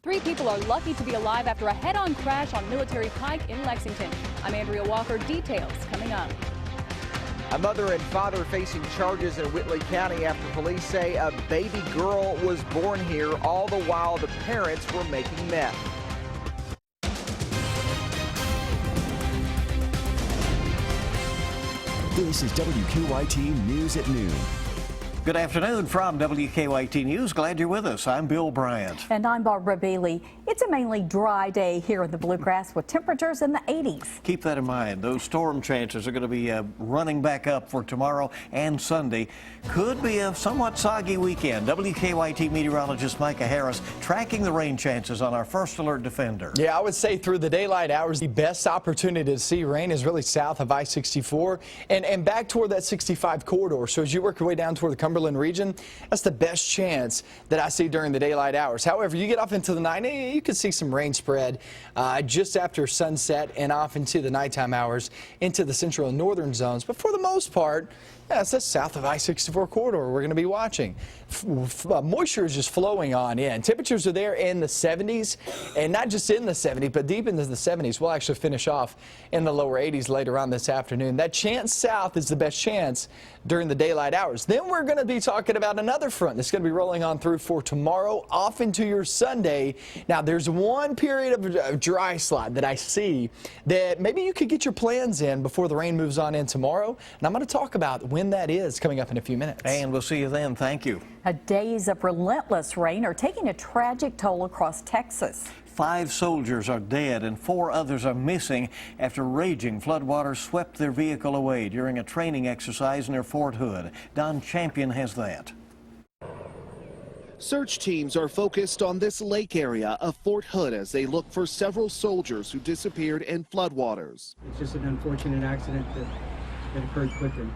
Three people are lucky to be alive after a head-on crash on Military Pike in Lexington. I'm Andrea Walker. Details coming up. A mother and father facing charges in Whitley County after police say a baby girl was born here, all the while the parents were making meth. This is WKYT News at Noon. Good afternoon from WKYT News. Glad you're with us. I'm Bill Bryant. And I'm Barbara Bailey. It's a mainly dry day here in the Bluegrass with temperatures in the 80s. Keep that in mind. Those storm chances are going to be running back up for tomorrow and Sunday. Could be a somewhat soggy weekend. WKYT meteorologist Micah Harris tracking the rain chances on our First Alert Defender. Yeah, I would say through the daylight hours, the best opportunity to see rain is really south of I-64 and back toward that 65 corridor. So as you work your way down toward the Cumberland region, that's the best chance that I see during the daylight hours. However, you get off into the night, you could see some rain spread just after sunset and off into the nighttime hours into the central and northern zones. But for the most part, it's the south of I-64 corridor we're going to be watching. Moisture is just flowing on in. Temperatures are there in the 70s, and not just in the 70s, but deep into the 70s. We'll actually finish off in the lower 80s later on this afternoon. That chance south is the best chance during the daylight hours. Then we're going to be talking about another front that's going to be rolling on through for tomorrow off into your Sunday. Now, there's one period of dry slot that I see that maybe you could get your plans in before the rain moves on in tomorrow, and I'm going to talk about when that is coming up in a few minutes. And we'll see you then. Thank you. Days of relentless rain are taking a tragic toll across Texas. 5 soldiers are dead and 4 others are missing after raging floodwaters swept their vehicle away during a training exercise near Fort Hood. Don Champion has that. Search teams are focused on this lake area of Fort Hood as they look for several soldiers who disappeared in floodwaters. It's just an unfortunate accident that occurred quickly.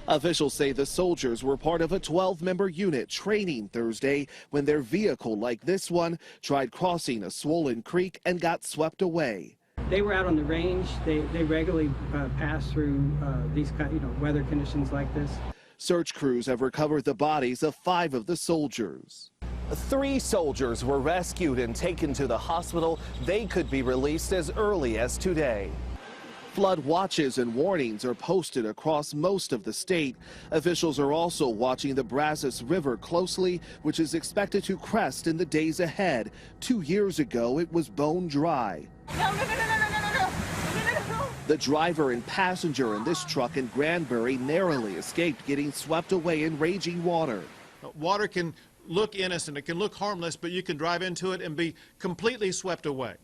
Officials say the soldiers were part of a 12-member unit training Thursday when their vehicle, like this one, tried crossing a swollen creek and got swept away. They were out on the range. They regularly pass through these weather conditions like this. Search crews have recovered the bodies of 5 of the soldiers. 3 soldiers were rescued and taken to the hospital. They could be released as early as today. Flood watches and warnings are posted across most of the state. Officials are also watching the Brazos River closely, which is expected to crest in the days ahead. 2 years ago, it was bone dry. No. The driver and passenger in this truck in Granbury narrowly escaped getting swept away in raging water. Water can look innocent, it can look harmless, but you can drive into it and be completely swept away.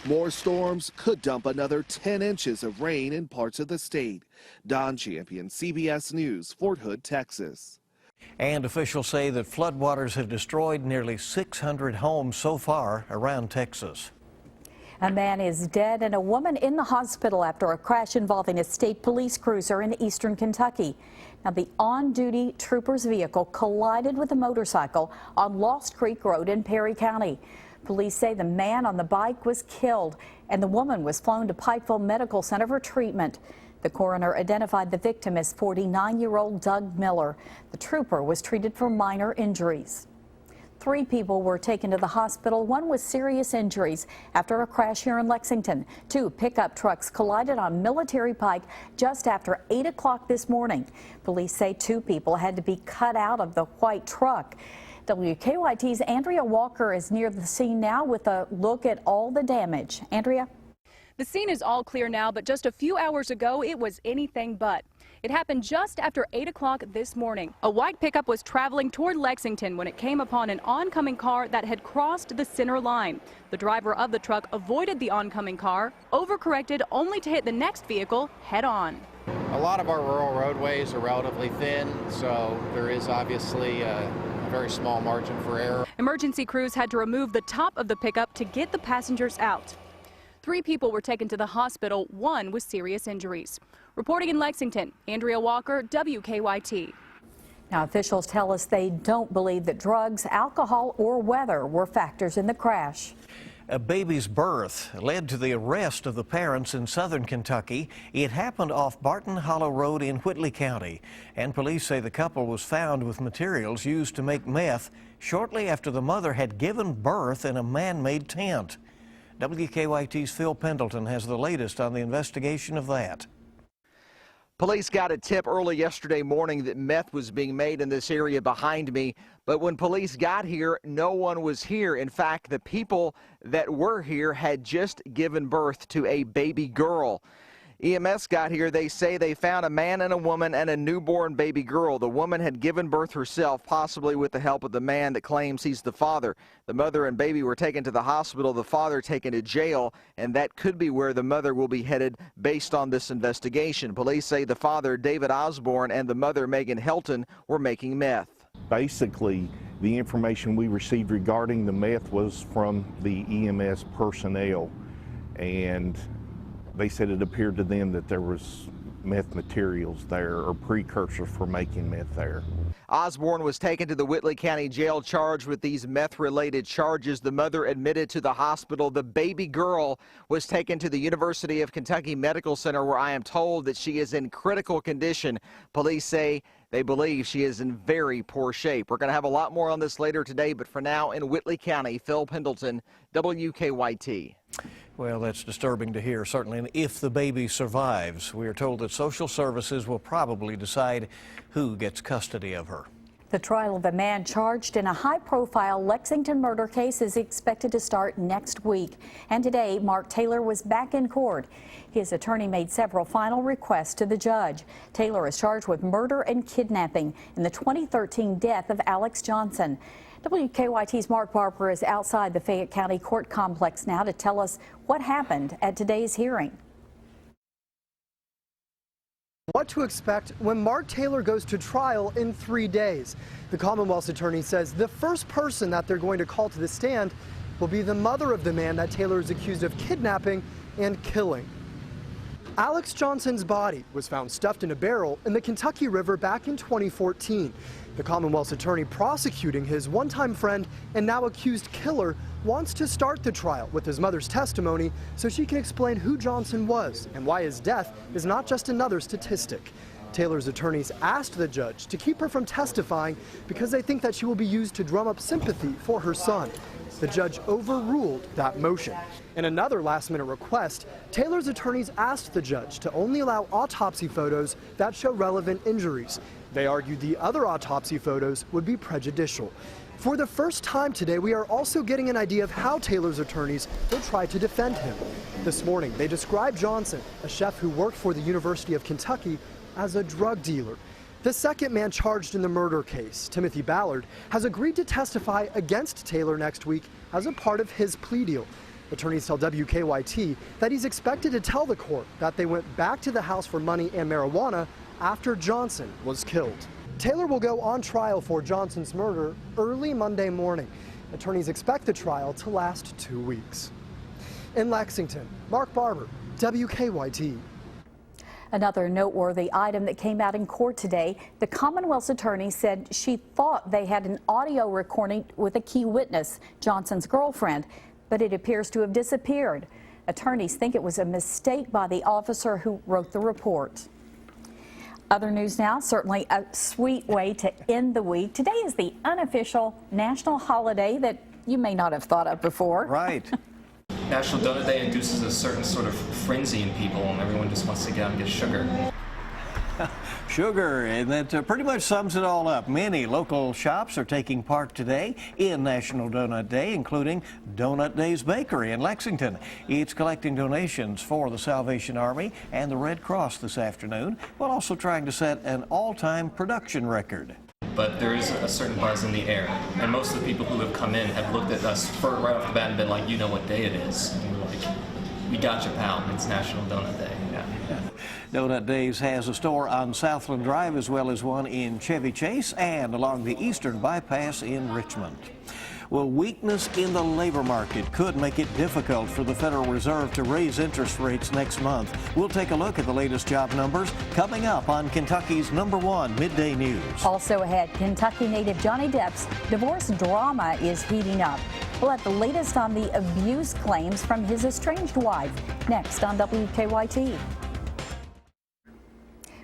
More storms could dump another 10 inches of rain in parts of the state. Don Champion, CBS News, Fort Hood, Texas. And officials say that floodwaters have destroyed nearly 600 homes so far around Texas. A man is dead and a woman in the hospital after a crash involving a state police cruiser in eastern Kentucky. Now, the on-duty trooper's vehicle collided with a motorcycle on Lost Creek Road in Perry County. Police say the man on the bike was killed and the woman was flown to Pikeville Medical Center for treatment. The coroner identified the victim as 49-year-old Doug Miller. The trooper was treated for minor injuries. 3 people were taken to the hospital, one with serious injuries after a crash here in Lexington. 2 pickup trucks collided on Military Pike just after 8 o'clock this morning. Police say 2 people had to be cut out of the white truck. WKYT's Andrea Walker is near the scene now with a look at all the damage. Andrea? The scene is all clear now, but just a few hours ago, it was anything but. It happened just after 8 o'clock this morning. A white pickup was traveling toward Lexington when it came upon an oncoming car that had crossed the center line. The driver of the truck avoided the oncoming car, overcorrected only to hit the next vehicle head on. A lot of our rural roadways are relatively thin, so there is obviously a very small margin for error. Emergency crews had to remove the top of the pickup to get the passengers out. 3 people were taken to the hospital, 1 with serious injuries. Reporting in Lexington, Andrea Walker, WKYT. Now, officials tell us they don't believe that drugs, alcohol, or weather were factors in the crash. A baby's birth led to the arrest of the parents in southern Kentucky. It happened off Barton Hollow Road in Whitley County, and police say the couple was found with materials used to make meth shortly after the mother had given birth in a man-made tent. WKYT's Phil Pendleton has the latest on the investigation of that. Police got a tip early yesterday morning that meth was being made in this area behind me, but when police got here, no one was here. In fact, the people that were here had just given birth to a baby girl. EMS got here. They say they found a man and a woman and a newborn baby girl. The woman had given birth herself, possibly with the help of the man that claims he's the father. The mother and baby were taken to the hospital, the father taken to jail, and that could be where the mother will be headed based on this investigation. Police say the father, David Osborne, and the mother, Megan Helton, were making meth. Basically, the information we received regarding the meth was from the EMS personnel, and they said it appeared to them that there was meth materials there or precursors for making meth there. Osborne was taken to the Whitley County Jail charged with these meth-related charges. The mother admitted to the hospital. The baby girl was taken to the University of Kentucky Medical Center, where I am told that she is in critical condition. Police say they believe she is in very poor shape. We're going to have a lot more on this later today, but for now, in Whitley County, Phil Pendleton, WKYT. Well, that's disturbing to hear, certainly. And if the baby survives, we are told that social services will probably decide who gets custody of her. The trial of a man charged in a high-profile Lexington murder case is expected to start next week. And today, Mark Taylor was back in court. His attorney made several final requests to the judge. Taylor is charged with murder and kidnapping in the 2013 death of Alex Johnson. WKYT's Mark Barber is outside the Fayette County Court Complex now to tell us what happened at today's hearing. What to expect when Mark Taylor goes to trial in 3 days. The Commonwealth's attorney says the first person that they're going to call to the stand will be the mother of the man that Taylor is accused of kidnapping and killing. Alex Johnson's body was found stuffed in a barrel in the Kentucky River back in 2014. The Commonwealth's attorney prosecuting his one-time friend and now accused killer wants to start the trial with his mother's testimony so she can explain who Johnson was and why his death is not just another statistic. Taylor's attorneys asked the judge to keep her from testifying because they think that she will be used to drum up sympathy for her son. The judge overruled that motion. In another last-minute request, Taylor's attorneys asked the judge to only allow autopsy photos that show relevant injuries. They argued the other autopsy photos would be prejudicial. For the first time today, we are also getting an idea of how Taylor's attorneys will try to defend him. This morning, they described Johnson, a chef who worked for the University of Kentucky, as a drug dealer. The second man charged in the murder case, Timothy Ballard, has agreed to testify against Taylor next week as a part of his plea deal. Attorneys tell WKYT that he's expected to tell the court that they went back to the house for money and marijuana after Johnson was killed. Taylor will go on trial for Johnson's murder early Monday morning. Attorneys expect the trial to last 2 weeks. In Lexington, Mark Barber, WKYT. Another noteworthy item that came out in court today, the Commonwealth's attorney said she thought they had an audio recording with a key witness, Johnson's girlfriend, but it appears to have disappeared. Attorneys think it was a mistake by the officer who wrote the report. Other news now, certainly a sweet way to end the week. Today is the unofficial national holiday that you may not have thought of before. Right. National Donut Day induces a certain sort of frenzy in people, and everyone just wants to get out and get sugar. Sugar, and that pretty much sums it all up. Many local shops are taking part today in National Donut Day, including Donut Days Bakery in Lexington. It's collecting donations for the Salvation Army and the Red Cross this afternoon, while also trying to set an all-time production record. But there is a certain buzz in the air, and most of the people who have come in have looked at us right off the bat and been like, you know what day it is. And we're like, we got you, pal. It's National Donut Day. Yeah. Donut Days has a store on Southland Drive as well as one in Chevy Chase and along the Eastern Bypass in Richmond. Well, weakness in the labor market could make it difficult for the Federal Reserve to raise interest rates next month. We'll take a look at the latest job numbers coming up on Kentucky's #1 Midday News. Also ahead, Kentucky native Johnny Depp's divorce drama is heating up. We'll have the latest on the abuse claims from his estranged wife. Next on WKYT.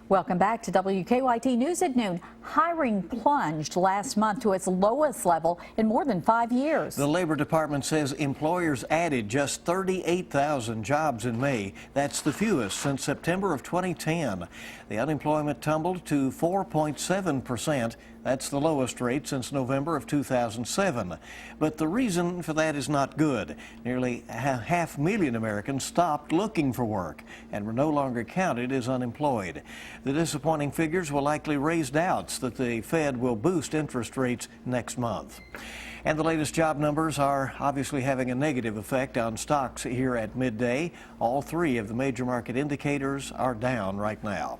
Welcome back to WKYT News at Noon. Hiring plunged last month to its lowest level in more than 5 years. The Labor Department says employers added just 38,000 jobs in May. That's the fewest since September of 2010. The unemployment tumbled to 4.7%. That's the lowest rate since November of 2007. But the reason for that is not good. Nearly 500,000 Americans stopped looking for work and were no longer counted as unemployed. The disappointing figures will likely raise doubts that the Fed will boost interest rates next month. And the latest job numbers are obviously having a negative effect on stocks here at midday. All three of the major market indicators are down right now.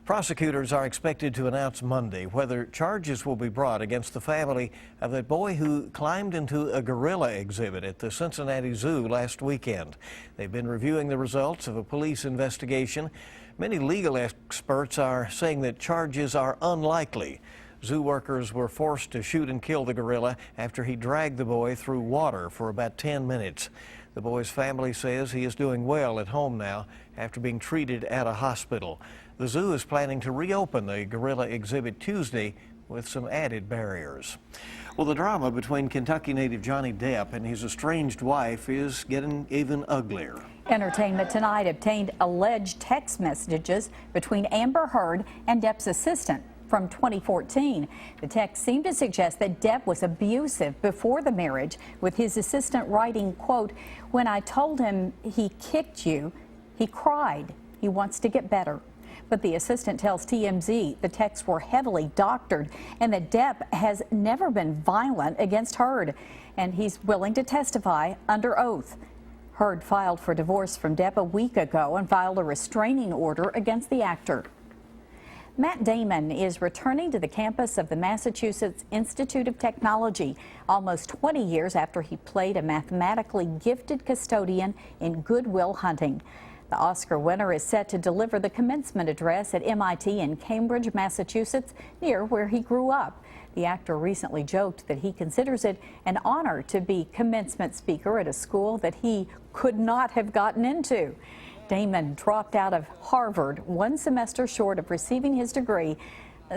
Prosecutors are expected to announce Monday whether charges will be brought against the family of that boy who climbed into a gorilla exhibit at the Cincinnati Zoo last weekend. They've been reviewing the results of a police investigation. Many legal experts are saying that charges are unlikely. Zoo workers were forced to shoot and kill the gorilla after he dragged the boy through water for about 10 minutes. The boy's family says he is doing well at home now after being treated at a hospital. The zoo is planning to reopen the gorilla exhibit Tuesday with some added barriers. Well, the drama between Kentucky native Johnny Depp and his estranged wife is getting even uglier. Entertainment Tonight obtained alleged text messages between Amber Heard and Depp's assistant from 2014. The text seemed to suggest that Depp was abusive before the marriage, with his assistant writing, quote, "When I told him he kicked you, he cried. He wants to get better." But the assistant tells TMZ the texts were heavily doctored and that Depp has never been violent against Heard, and he's willing to testify under oath. Heard filed for divorce from Depp a week ago and filed a restraining order against the actor. Matt Damon is returning to the campus of the Massachusetts Institute of Technology almost 20 years after he played a mathematically gifted custodian in Good Will Hunting. The Oscar winner is set to deliver the commencement address at MIT in Cambridge, Massachusetts, near where he grew up. The actor recently joked that he considers it an honor to be commencement speaker at a school that he could not have gotten into. Damon dropped out of Harvard one semester short of receiving his degree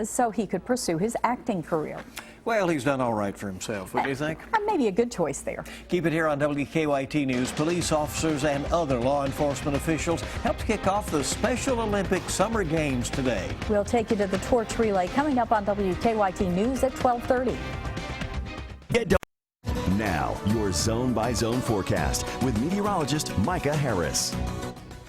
so he could pursue his acting career. Well, he's done all right for himself, what do you think? Maybe a good choice there. Keep it here on WKYT News. Police officers and other law enforcement officials helped kick off the Special Olympic Summer Games today. We'll take you to the torch relay coming up on WKYT News at 12:30. Now, your zone-by-zone forecast with meteorologist Micah Harris.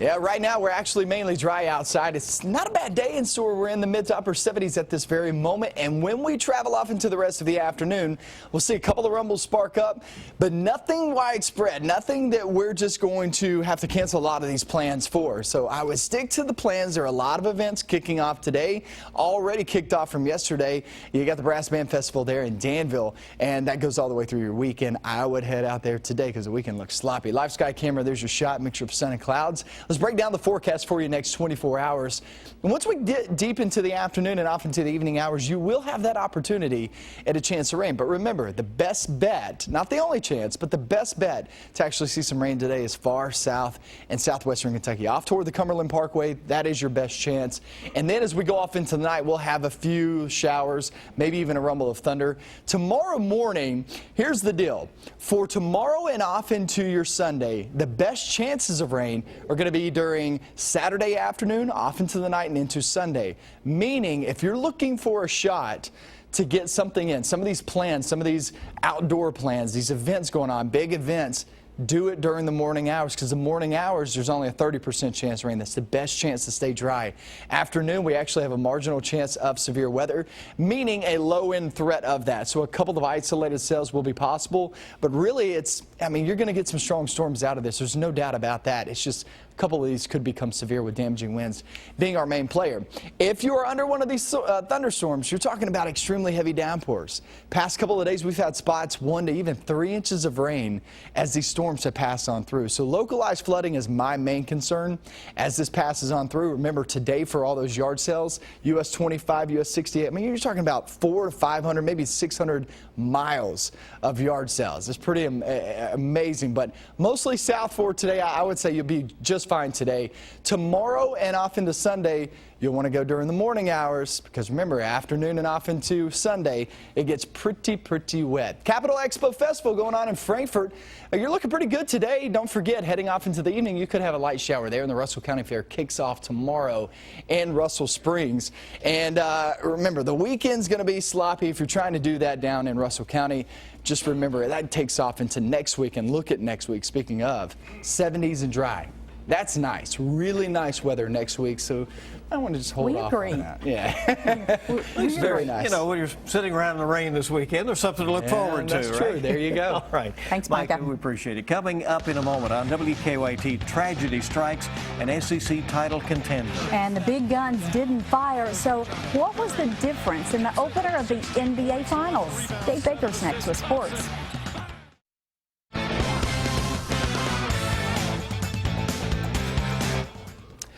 Yeah, right now we're actually mainly dry outside. It's not a bad day in store. We're in the mid to upper 70s at this very moment. And when we travel off into the rest of the afternoon, we'll see a couple of rumbles spark up, but nothing widespread, nothing that we're just going to have to cancel a lot of these plans for. So I would stick to the plans. There are a lot of events kicking off today, already kicked off from yesterday. You got the Brass Band Festival there in Danville, and that goes all the way through your weekend. I would head out there today because the weekend looks sloppy. Live sky camera, there's your shot, mixture of sun and clouds. Let's break down the forecast for you next 24 hours. And once we get deep into the afternoon and off into the evening hours, you will have that opportunity at a chance of rain. But remember, the best bet, not the only chance, but the best bet to actually see some rain today is far south and southwestern Kentucky. Off toward the Cumberland Parkway, that is your best chance. And then as we go off into the night, we'll have a few showers, maybe even a rumble of thunder. Tomorrow morning, here's the deal. For tomorrow and off into your Sunday, the best chances of rain are going to be during Saturday afternoon, off into the night and into Sunday. Meaning, if you're looking for a shot to get something in, some of these plans, some of these outdoor plans, these events going on, big events, do it during the morning hours, because the morning hours, there's only a 30% chance of rain. That's the best chance to stay dry. Afternoon, we actually have a marginal chance of severe weather, meaning a low-end threat of that. So a couple of isolated cells will be possible, but really you're going to get some strong storms out of this. There's no doubt about that. It's just a couple of these could become severe with damaging winds being our main player. If you are under one of these thunderstorms, you're talking about extremely heavy downpours. Past couple of days, we've had spots 1 to even 3 inches of rain as these storms storms to pass on through. So localized flooding is my main concern as this passes on through. Remember, today for all those yard sales, US 25, US 68, I mean, you're talking about 400 to 500, maybe 600 miles of yard sales. It's pretty amazing, but mostly south for today. I would say you'll be just fine today. Tomorrow and off into Sunday, you'll want to go during the morning hours because remember, afternoon and off into Sunday, it gets pretty wet. Capital Expo Festival going on in Frankfort. You're looking pretty good today. Don't forget, heading off into the evening, you could have a light shower there, and the Russell County Fair kicks off tomorrow in Russell Springs. And remember, the weekend's going to be sloppy if you're trying to do that down in Russell County. Just remember, that takes off into next week. And look at next week, speaking of 70s and dry. That's nice, really nice weather next week. So I want to just hold off on that. Yeah. It's very nice. You know, when you're sitting around in the rain this weekend, there's something to look forward to. That's true. Right? There you go. All right. Thanks, Micah. We appreciate it. Coming up in a moment on WKYT, tragedy strikes an SEC title contender. And the big guns didn't fire. So what was the difference in the opener of the NBA Finals? Dave Baker's next with sports.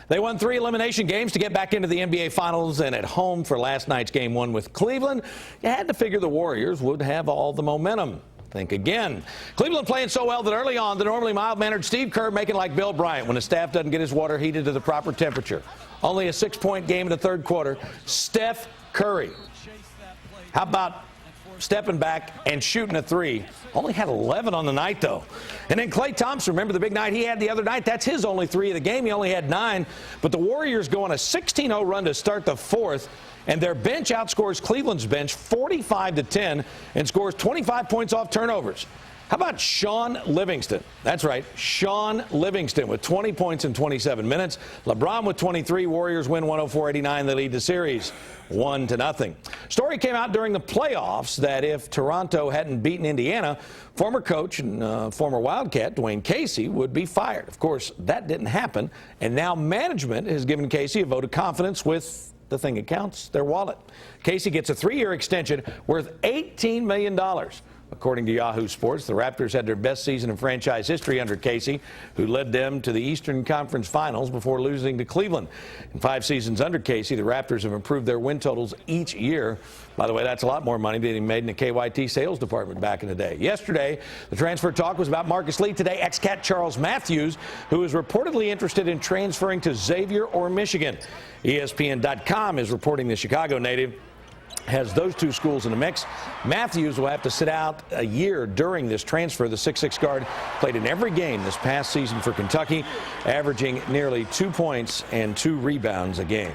They won 3 elimination games to get back into the NBA Finals, and at home for last night's Game 1 with Cleveland, you had to figure the Warriors would have all the momentum. Think again. Cleveland playing so well that early on, the normally mild-mannered Steve Kerr making like Bill Bryant when his staff doesn't get his water heated to the proper temperature. Only a 6-point game in the third quarter. Steph Curry. How about stepping back and shooting a 3? Only had 11 on the night, though. And then Klay Thompson, remember the big night he had the other night? That's his only 3 of the game. He only had 9. But the Warriors go on a 16-0 run to start the fourth, and their bench outscores Cleveland's bench 45-10 and scores 25 points off turnovers. How about Sean Livingston? That's right, Sean Livingston with 20 points in 27 minutes. LeBron with 23. Warriors win 104-89. They lead the series 1-0. Story came out during the playoffs that if Toronto hadn't beaten Indiana, former coach and former Wildcat Dwayne Casey would be fired. Of course, that didn't happen, and now management has given Casey a vote of confidence with the thing that counts, their wallet. Casey gets a 3-year extension worth $18 million. According to Yahoo Sports, the Raptors had their best season in franchise history under Casey, who led them to the Eastern Conference Finals before losing to Cleveland. In 5 seasons under Casey, the Raptors have improved their win totals each year. By the way, that's a lot more money than he made in the KYT sales department back in the day. Yesterday, the transfer talk was about Marcus Lee. Today, ex-Cat Charles Matthews, who is reportedly interested in transferring to Xavier or Michigan. ESPN.com is reporting the Chicago native has those 2 schools in the mix. Matthews will have to sit out a year during this transfer. The 6'6" guard played in every game this past season for Kentucky, averaging nearly 2 points and 2 rebounds a game.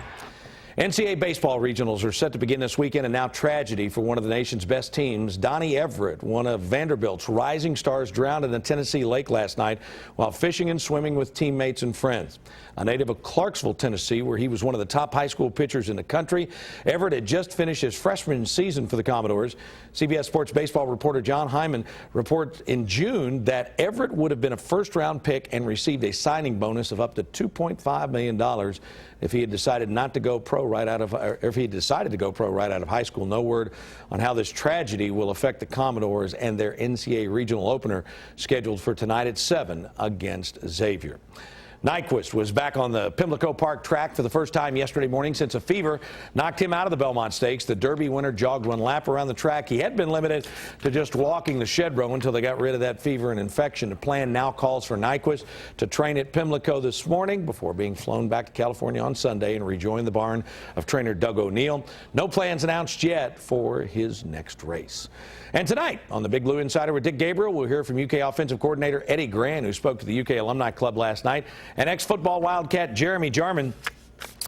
NCAA baseball regionals are set to begin this weekend, and now tragedy for one of the nation's best teams. Donnie Everett, one of Vanderbilt's rising stars, drowned in the Tennessee lake last night while fishing and swimming with teammates and friends. A native of Clarksville, Tennessee, where he was one of the top high school pitchers in the country, Everett had just finished his freshman season for the Commodores. CBS Sports baseball reporter John Hyman reported in June that Everett would have been a first-round pick and received a signing bonus of up to $2.5 million if he had decided not to go pro right out of, or if he had decided to go pro right out of high school. No word on how this tragedy will affect the Commodores and their NCAA regional opener scheduled for tonight at 7 against Xavier. Nyquist was back on the Pimlico Park track for the first time yesterday morning since a fever knocked him out of the Belmont Stakes. The Derby winner jogged 1 lap around the track. He had been limited to just walking the shed row until they got rid of that fever and infection. The plan now calls for Nyquist to train at Pimlico this morning before being flown back to California on Sunday and rejoin the barn of trainer Doug O'Neill. No plans announced yet for his next race. And tonight on the Big Blue Insider with Dick Gabriel, we'll hear from UK offensive coordinator Eddie Gran, who spoke to the UK Alumni Club last night, and ex-football Wildcat Jeremy Jarman.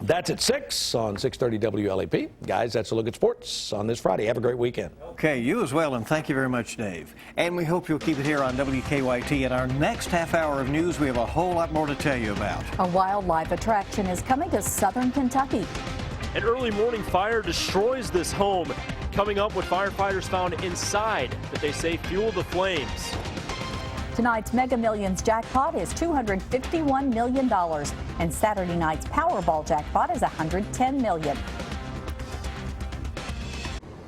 That's at 6 on 630 WLAP. Guys, that's a look at sports on this Friday. Have a great weekend. Okay, you as well, and thank you very much, Dave. And we hope you'll keep it here on WKYT. In our next half hour of news, we have a whole lot more to tell you about. A wildlife attraction is coming to southern Kentucky. An early morning fire destroys this home, coming up what firefighters found inside that they say fueled the flames. Tonight's Mega Millions jackpot is $251 million, and Saturday night's Powerball jackpot is $110 million.